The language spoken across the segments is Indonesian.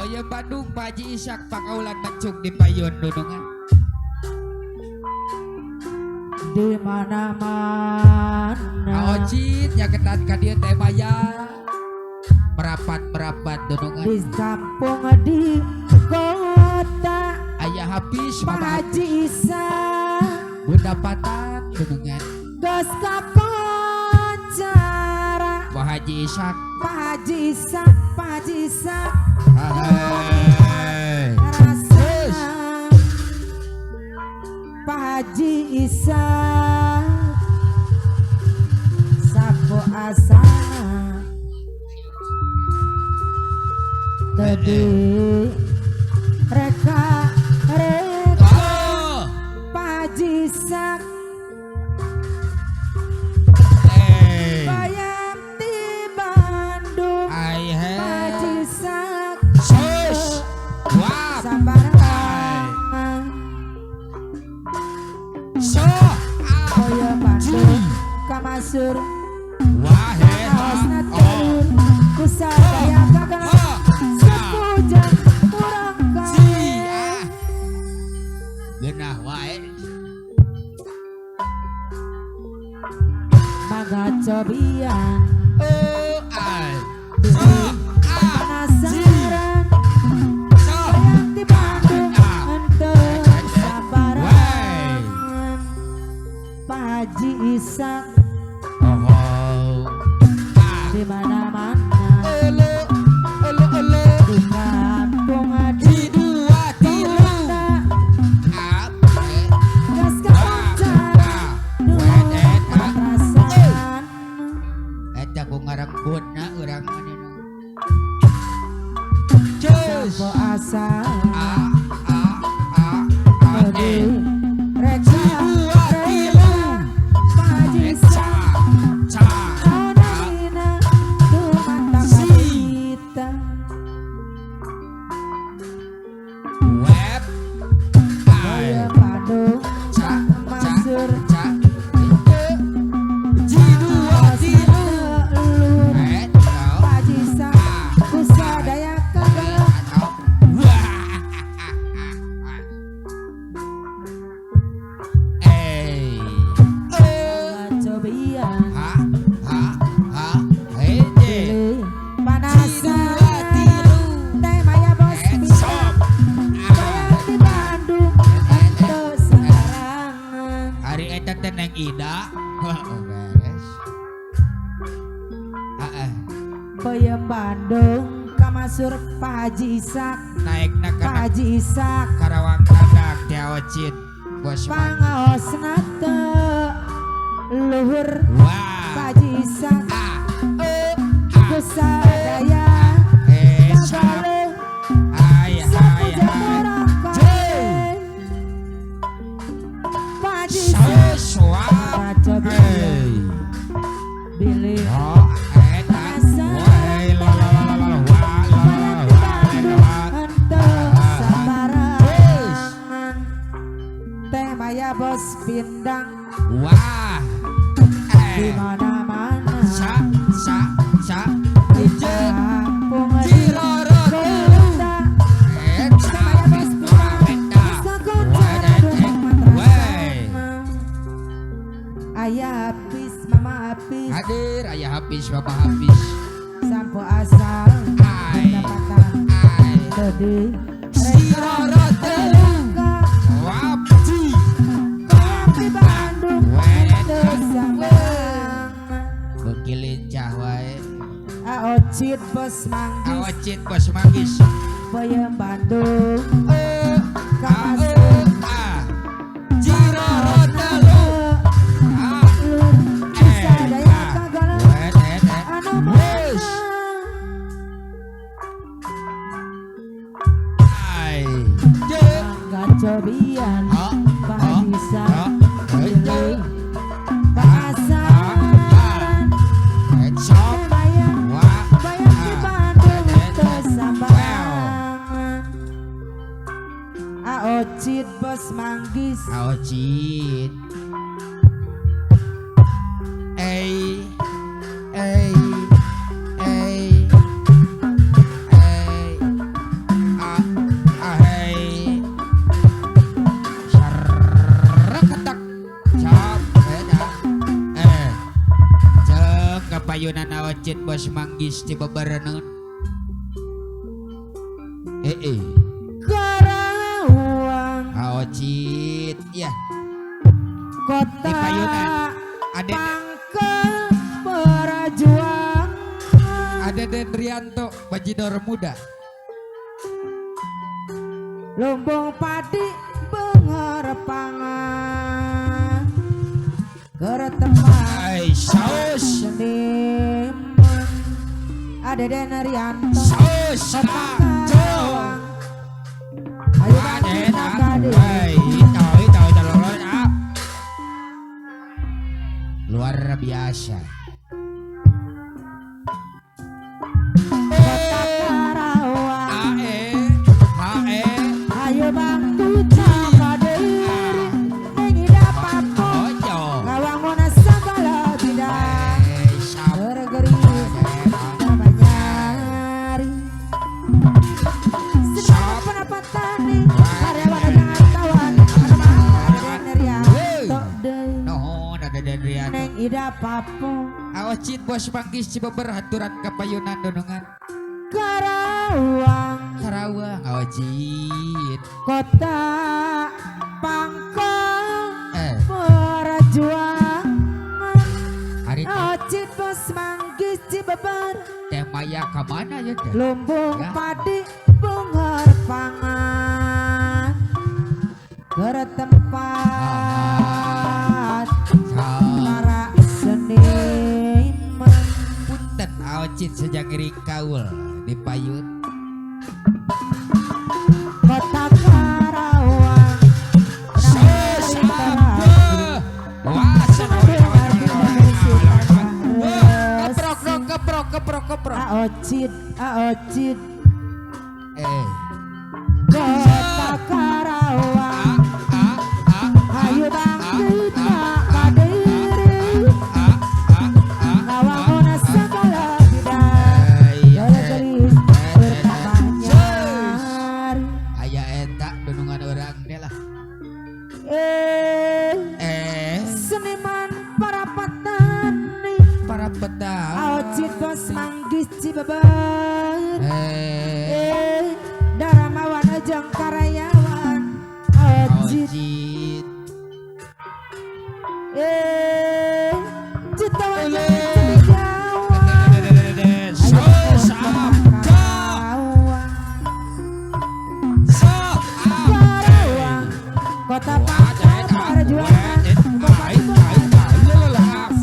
Paya Bandung Pak Haji Ishak pakaulan mencung di payun dunungan. Di mana-mana Aojit nyagetan ka dieu teh Maya. Merapat dunungan. di kampung di kota Ayah Hafiz Pak Mama Haji Ishak Bunda Patan dunungan. gas kakoncara Pak Haji Ishak. Pak Haji Ishak Pak Haji Ishak Hai. rasana Pak Haji Ishak sapo asana tadi reka Oh. Pak Haji Ishak Hey. bayang di Bandung I Pak have Haji Ishak Sus. Wap. sabarang So. Boyo Bandung Kamasur Kaosna turun Kusabaya kagak Sepujang kurang kaya Genah wae. Mangga cobian Oh, ai. Penasaran Bayang di Bandung Untuk sabaran Pak Haji Ishak di mana-mana di kampung di kota gas kaconcara duet perasaan Eta ku ngarebutna urang manehna. sampo asa tadi reka Pak Haji Ishak Kaunanina dumata kabita Web. Boyo Bandung Masur Pak Haji Ishak kusadaya kagak cobian pilih panasan teh Maya bos bisa bayang di Bandung untuk sembarangan Hari eta teh Neng Ida. Beres. Boyo Bandung Kamasur Pak Haji Ishak Naikna Pak kana Haji Ishak Karawang Kadak Tiawacit. Bos man. pangaosna teu luhur Wah. Pak Haji Ishak kusadaya Sap. kagale Hai. sepujang kurang kaya Pak Haji Ishak Swap. baca bilang bilih Oh, eta. Wah, la la la la la. Wah, la la la la. untuk sembarangan teh Maya bos pindang Wah. di mana-mana Sa. di kampung di Jiroro kota Eta. Maya bos pindang bisa kuncara dumang matrasan ayah habis mama habis Hadir Ayah Hafiz Bapak Hafiz. sampo asal Ai. pendapatan Ai. tadi Jiroro telu. Wapci. bayang di Bandung untuk sembarangan Bekilincah wae. Aocit bos manggis Awacit bos manggis. Boyo Bandung Kamasur. Jiroro telu. Lur kusadaya kagala anu Wes. mana Ai. mangga cobian Pak Haji Ishak pilih pasaran Sop. bayang Wah. bayang di Bandung untuk sambarangan Aocit bos manggis Awacit. Awacit bos manggis di bebereneun. Karawang Awacit ya kota di payunan ada Pangkal Perjuangan ada Dendrianto Bajidor muda. Lumbung padi benger pangan keretepan Ay saus seniman ada Denerianto saus Karawang ayo Aden Kadi itu luar biasa. kota Karawang ayo bantu cakadiri nengi dapat Ojo ngawang mona sabala bidang bergeris namanyari sedang pendapatan nih karyawan jangan tawan ada Denerianto deui Nuhun ada Dendrianto. neng ida papo Awacit bos manggis Cibeber haturan kapayunan donongan Karawang Karawang. Awacit kota Pangkal eh Perjuangan hari itu Ocit bos manggis Cibeber Teh Maya kemana ya teh? lumbung Ya. padi benger pangan keretempat para seniman Punten Awacit sejak ring kaul di payun. kota Karawang Keprok. Aocit Eh. kota Karawang ayo bangkit kadiri ngawang mona sabala bidang gelis bertambah nyari Aya eta dunungan orang deh lah. seniman para petani Para petang. Aocit bos manggis Cibeber daramawan jeung karyawan Aocit Awacit. jutawan cendekiawan Karawang kota Pangkal Perjuangan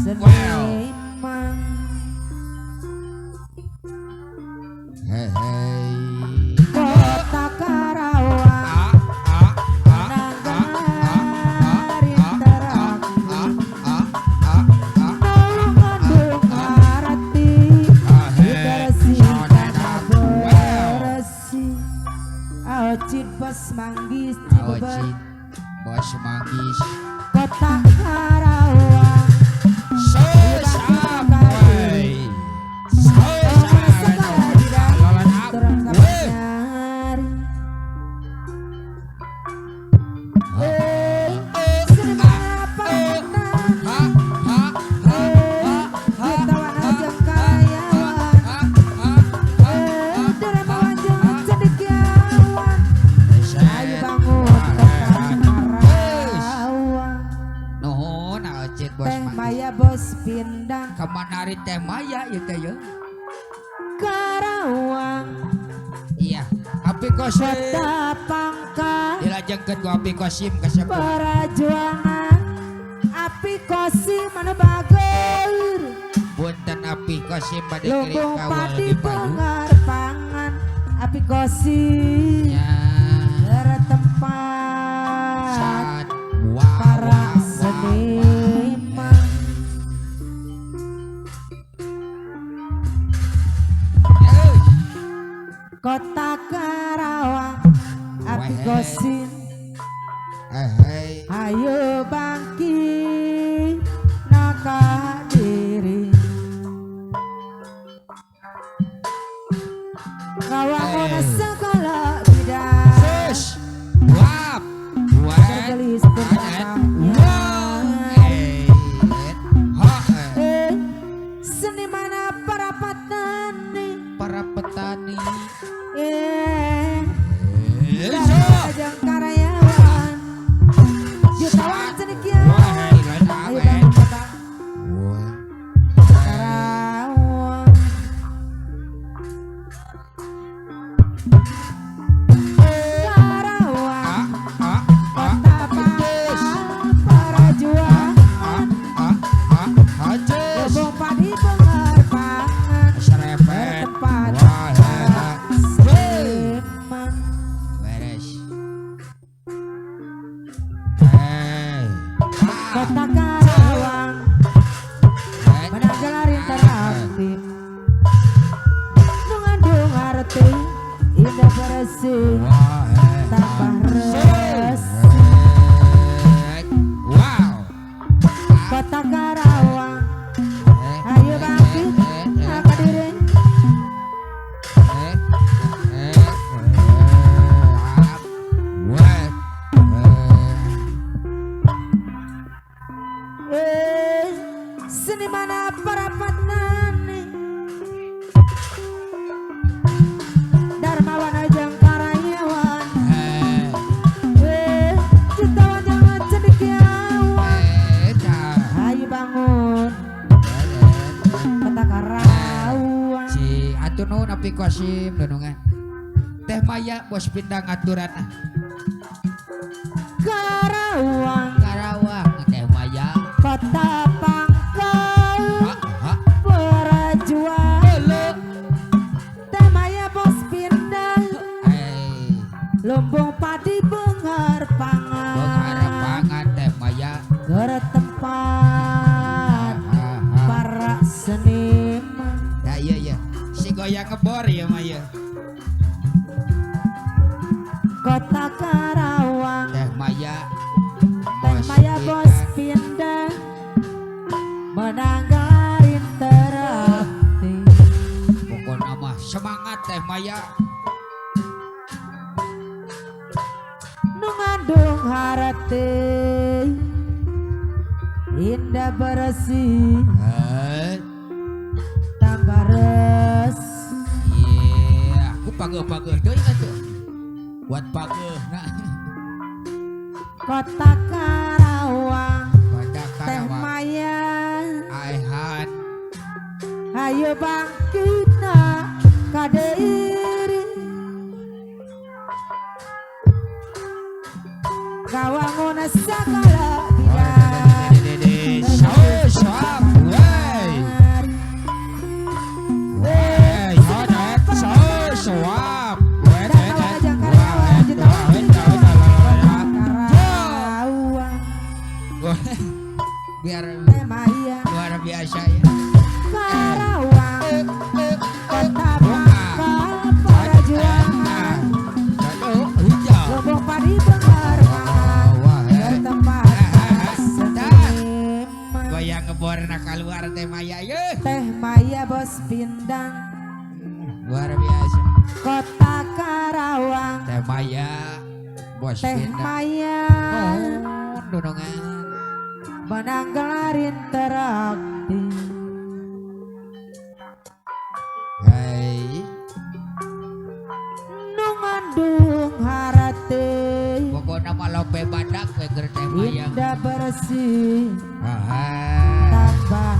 seniman kota Karawang nagari terang mengandung arti bersih tanah bersih Aocit bos manggis Cibeber Awacit bos manggis. kota Karawang terang nyari seniman apa hartawan jeung karyawan dermawan jeung cendekiawan ayo bangun kota Karawang Nuhun Awacit bos Teh manggis. Maya bos pindang Kemana hari Teh Maya ya teh ya? Karawang Iya. Api kosim. kota Pangkal Dilajengkeun ku api kosim kasebut. Perjuangan api kosim mana bager Punten api kosim bade kiring lumbung kawal padi di payu. benger pangan api kosim Ya. tempat Sat. para seniman kota Karawang api Weh. kosim Hei. ayo bangkit naka diri kawangun segala bidang Sus. Wap. Wet. bergelis Adet. bertambahnya Wah. Ha. seniman para hati indah bersih tambah resi. Wow. Kota Karawang ayo bangkit hadirin. Seniman Parapatan Darmawan Ajeng Karyawan jutawan jangan cendekiawan ayo bangun Kota Karawang si atuh nuhun api Qasim dunungan Teh Maya bos pindang aturan Karawang Teh Maya Kota Pangkal Perjuang Teh Maya bos pindah Lumbung padi bengar pangan Teh Maya Gara tempat para seniman. ya iya si goyang ngebor ya Maya Kota Karawang Teh Maya bos pindah menanggarin terapi pokok nama semangat Teh Maya nu ngandung harati indah bersih tambah resi. iya aku pageuh deui atuh buat pageuh nah Kota Karawang Kota Teh Karawang Maya Aihan ayo bangkitna kadeiri kawangun sagala bidang Soap wey soap biar Teh Maya luar biasa ya Karawang Kota Pangkal Perjuangan Lumbung padi bengar pangan bertempat seniman. goyang ngeborna keluar Teh Maya ye Teh Maya bos pindang luar biasa Kota Karawang Teh Maya bos Teh pindah Maya dunungan menanggalarin terakti hai nu ngandung harati pokoknya malah lope badak we keur Teh Maya indah bersih ah tambah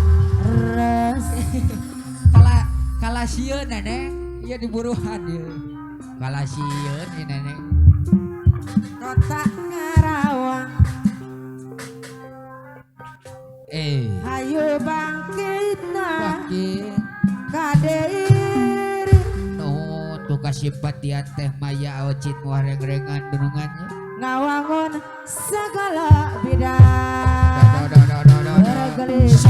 resi. kala sieun nenek ieu diburuhan ieu kala sieun ieu nenek Kota Karawang ayo bangkitna Bangkit kadeiri nuhun tugas simpatian Teh Maya ocit muareng-rengan dunungannya ngawangun segala bidang bergelis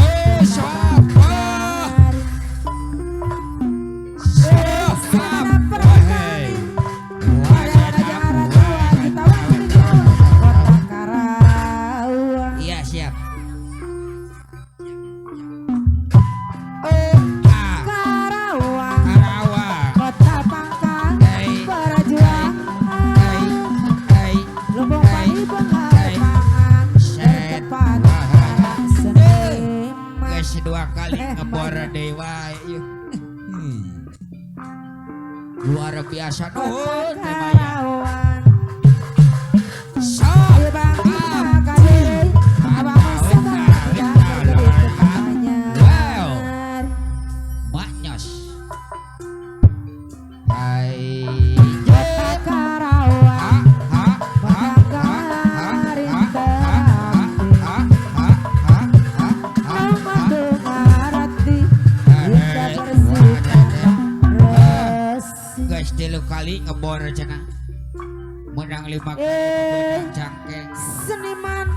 Kota Karawang iya siap Karawang Karawang Kota Pangkal Perjuangan Lumbung padi bengar pangan bertempat para seniman. guys dua kali ngebor dewa ieu luar biasa nuhun Teh Maya Karawang sok ayo bangkitna kadeiri abang segala bidang bergelis pertanyaan. maknyos hai Kota Karawang menanggarin terapi mengandung harati indah bersih tambah resi. guys 3 kali ngebor cenah menang 5 kali menang cangkeng Seniman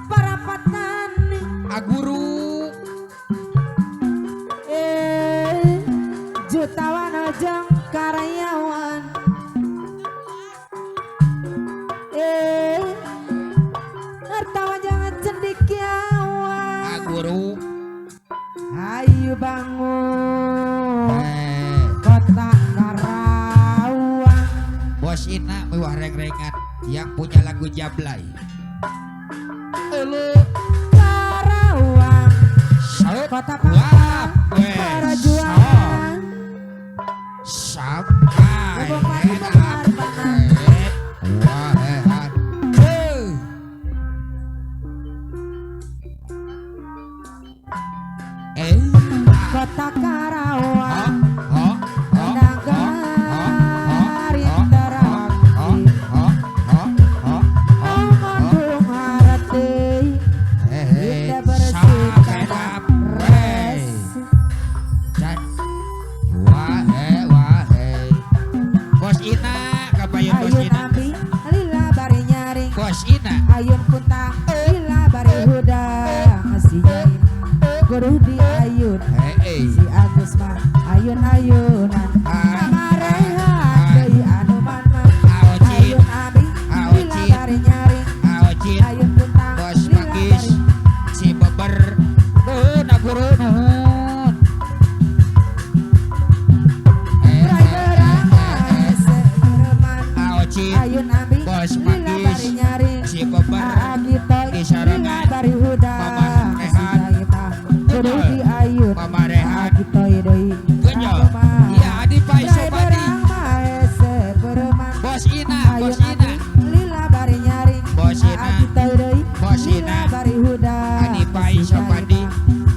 Parapatan aguru jutawan ajeng karyawan Kota Karawang. Bos Ina mewah reng-rengan yang punya lagu Jablay. Karawang, kota pangkal perjuangan. Sampai Benar-benar wahehan. Kota Karawang, nagari interaktif. Mengandung harati, tidak bersihkan res. Bos Ina, kabayun Bos Ayun Ina. ambi, lila bari nyaring. Bos Ina, Ayun punta, lila bari huda. Si Jain, guru di ayun. Si Agus mah ayun-ayunan. Amarehan deui anu mana. Ayun ambi, lila bari nyaring. Aocin, Ayun punta, Bos lila Manggis, bari. si Beber, naguru nuhun. Prai berangan sebereman. Aocin, Ayun ambi, Bos lila Manggis, bari nyaring. si Beber, Agitoy, di sarangan. lila bari huda. Si Pamarehan. Jain mah guru di ayun. Pamarehan. Agitoy deui Genyo, anu mah. iya Adi Pai Prai Sobadi, berang mah sebereman. Bos Ina, Ayun Bos Ina, ambi, lila bari nyaring. Bos Ina, Agitoy deui Bos lila Ina, bari huda. Adi Pai Si Jain Sobadi. mah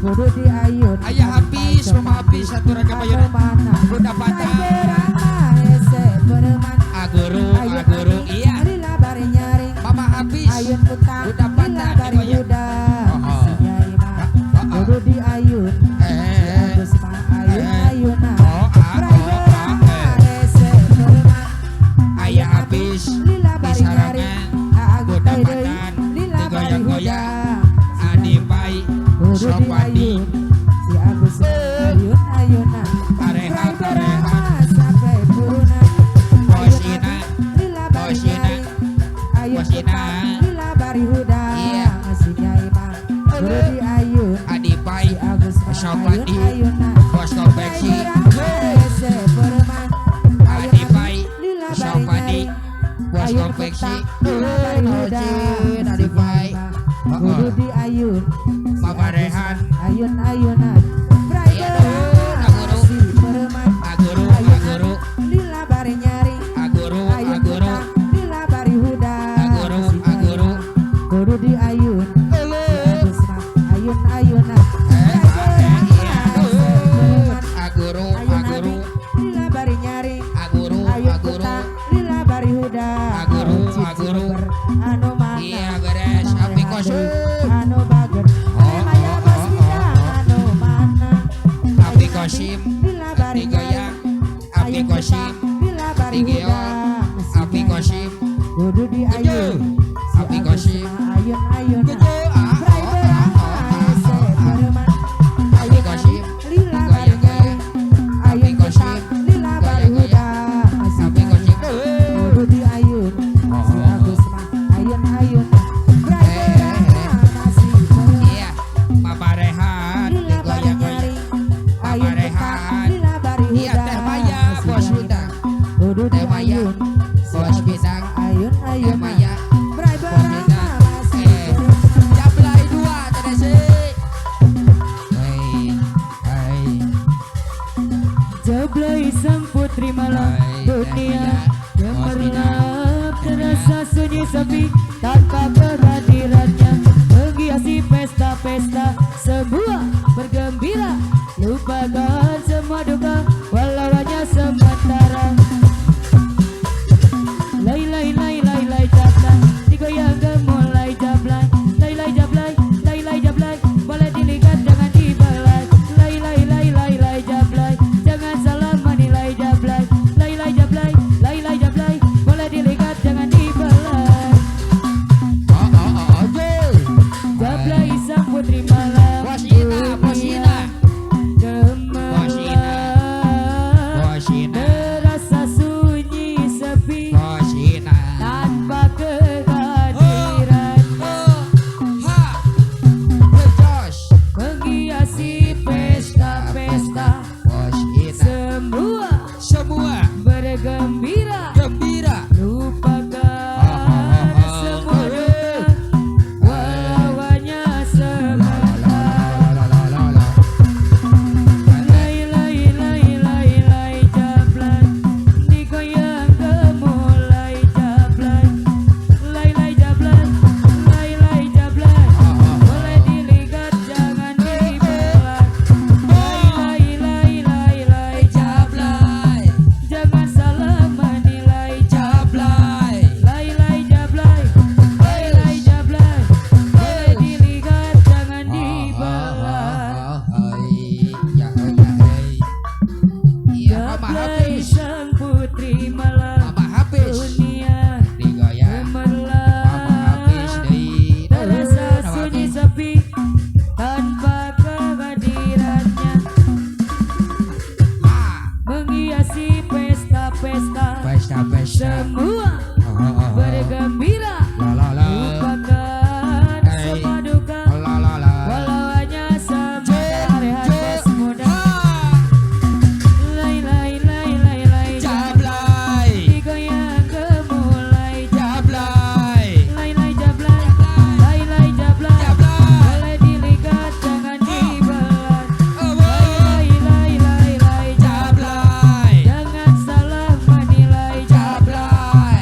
guru di ayun. Ayah habis, mama habis, satu raga bayar. Anu mana. Budak patah. Prai berang mah sebereman. Aguru, Ayun aguru, ambi, iya. lila bari nyaring. Mama habis. Ayun putang, Budak lila patah, bari digoyang. huda. Oh. Si Nyai mah guru di ayun. Si Agus mah ayun-ayunan. Prai berang mah sebereman. Ayah habis. Lila Di bari nyaring. sarangan. Agitoy Budak deui patah. lila bari huda. Digoyang-goyang. Adi Pai Guru di Sobadi. ayun. Si Agus mah ayun-ayunan. Parehan, Prai berang parehan. mah sampai burunan. Bos Ayun Ina. ambi, lila bari Bos Ina. nyaring. Ayun Bos Ina. putang, lila bari huda. Iya. Si Nyai mah guru di ayun. Adi Pai Si Agus mah Sobadi. ayun-ayunan. Bos konveksi. Adi Pai Sobadi. Bos konveksi. Nojin, Adi Pai. Guru di ayun. Mama Rehan. Ayun-ayunan. Prai Iya berang dong, aguru. si bereman. Aguru, Ayun aguru, lila bari nyaring. aguru, Ayun aguru. putang, lila bari huda. Aguru, Si Nyai aguru. mah guru di ayun. Si Agus mah ayun-ayunan. Prai berang Iya bereman. aguru, Ayun aguru, ambi, lila bari nyaring. aguru, Ayun aguru. putang, lila bari huda. Aguru, Cici aguru. ber, anu mana. Iya beres, api kosong. Anu bager. Oh, Maya oh, bos oh, bidang, oh. anu mana. Api Ayun kosim, ambi, lila bari api goyang, nyaring. api Ayun kosim, putang, lila bari api huda. geong, Si api Nyai kosim. kudu di ayun. Si Api Agus kosim. mah ayun-ayunan. Gejo, Prai berang ase bereman. Api Ayun kosim, ambi, lila bari nyaring. Ayun kosim. putang, lila bari huda. Si Api Nyai kosim. kudu di ayun. Si Agus mah ayun-ayunan. Prai berang masih bereman. Iya, Mama Rehan, Lila bari digoyang-goyang. nyaring. Mama Ayun Rehan. putang, lila bari Iya, huda. Teh Maya, Si Bos Nyai Bidang. mah kudu di Teh Maya, ayun. Si Bos Agus Bidang. mah ayun-ayunan. Teh Maya, Prai Bos berang Bidang. masih bereman. Jablay 2, Teresi. Hai, hai. Jablay sang putri malam Hai, dunia Teh Maya. gemerlap terasa sunyi sepi tanpa kehadirannya menghiasi pesta-pesta sebuah bergembira lupakan semua duka walau hanya sementara. Lay lay lay lay lay jablay digoyang gemulai jablay lay lay jablay lay lay jablay boleh dilihat jangan dibelai lay lay lay lay lay jablay jangan salah menilai jablay lay lay jablay lay lay jablay boleh dilihat jangan dibelai. Jablay sang putri malam Bos Ina, Bos Ina. gemerlap Bos Ina. bergembira, gembira. lupakan semua duka, walaunya sebentar. Lay lay lay lay lay jablay, digoyang gemulai jablay, lay lay jablay, lay lay jablay, boleh dilihat jangan dibelah. Lay lay lay lay jablay, jangan salah menilai jablay. Lay lay jablay, lay lay jablay, boleh dilihat jangan dibelah. Jablay sang putri malam dunia gemerlap, terasa sunyi sepi tanpa kehadirannya, menghiasi pesta-pesta semua bergembira, lupakan semua duka, walau hanya sebentar rehat semudah. Lay lay lay lay lay jablay, digoyang gemulai jablay, lay lay jablay, lay lay jablay, boleh dilihat jangan dibelah. Lay lay lay lay jablay, jangan salah menilai jablay.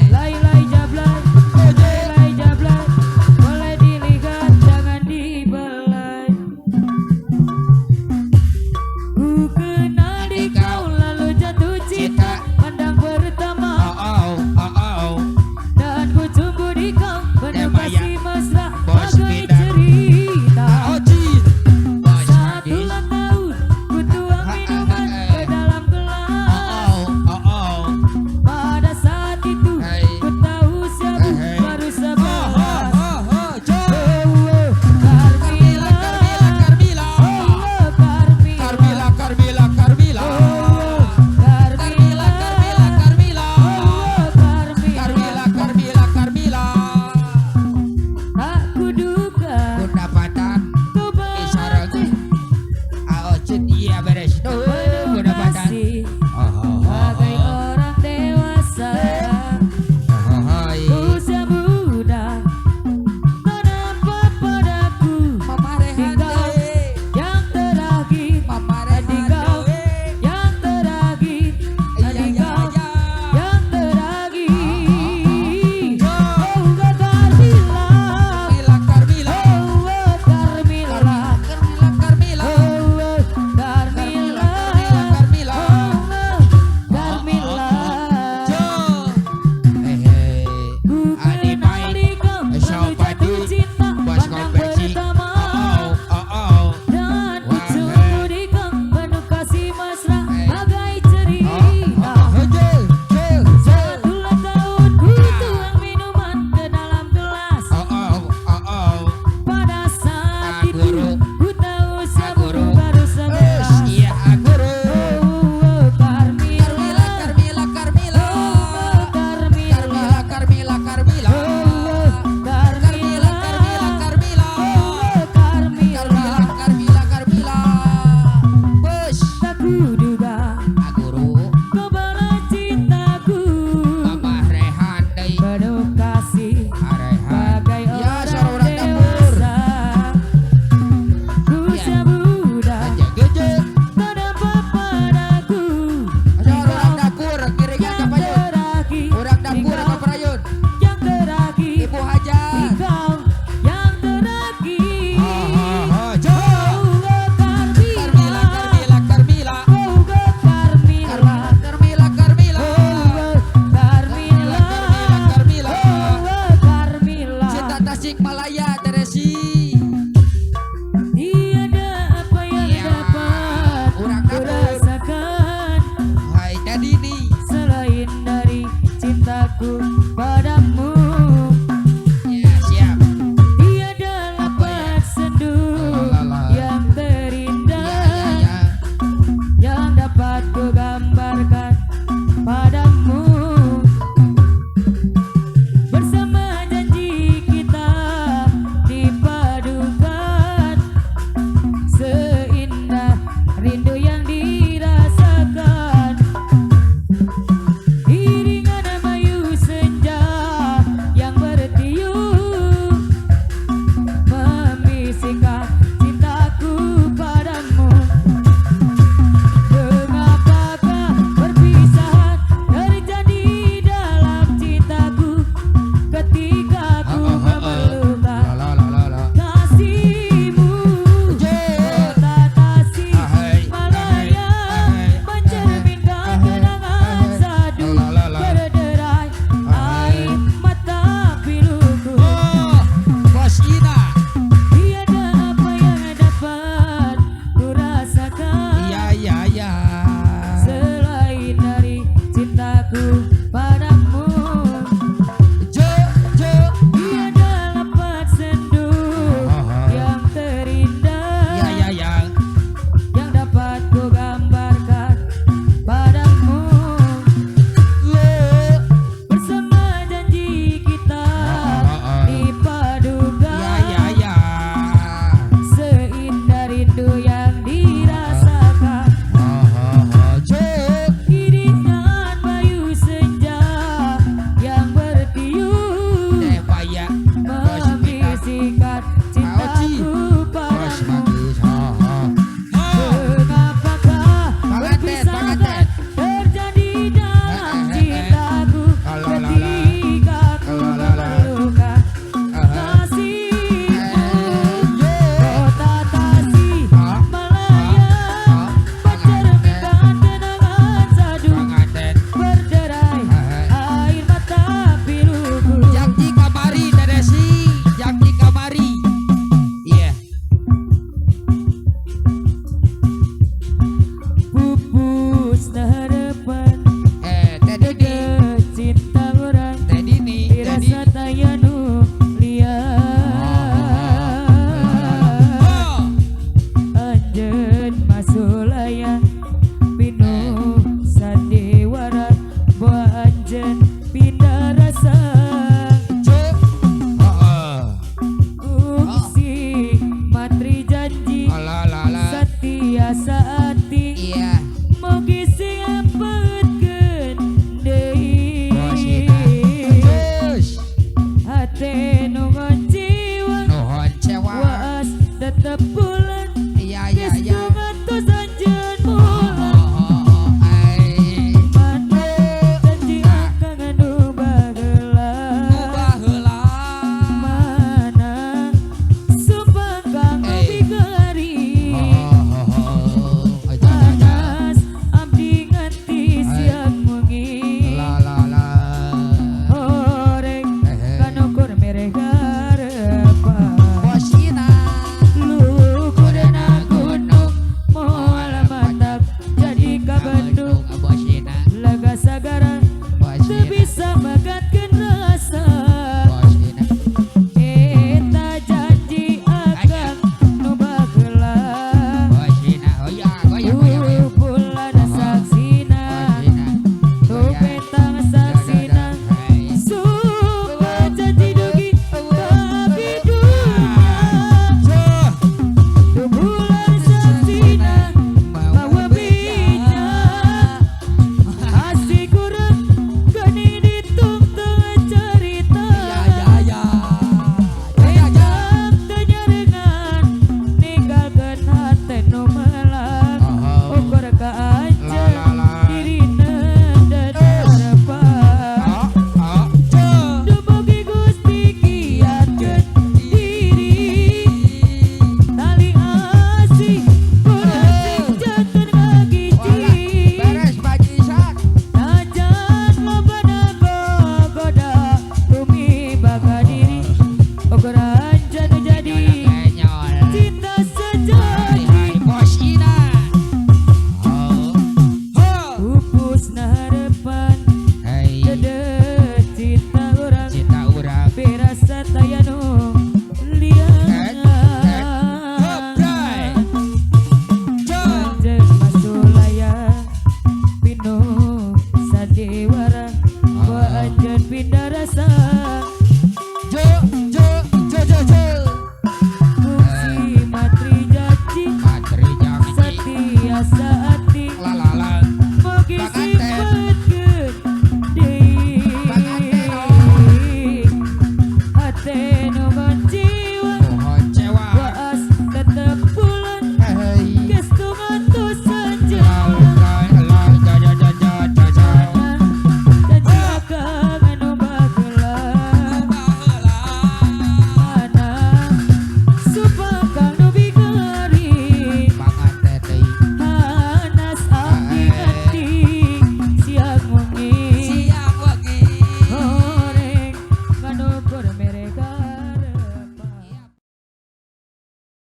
Husna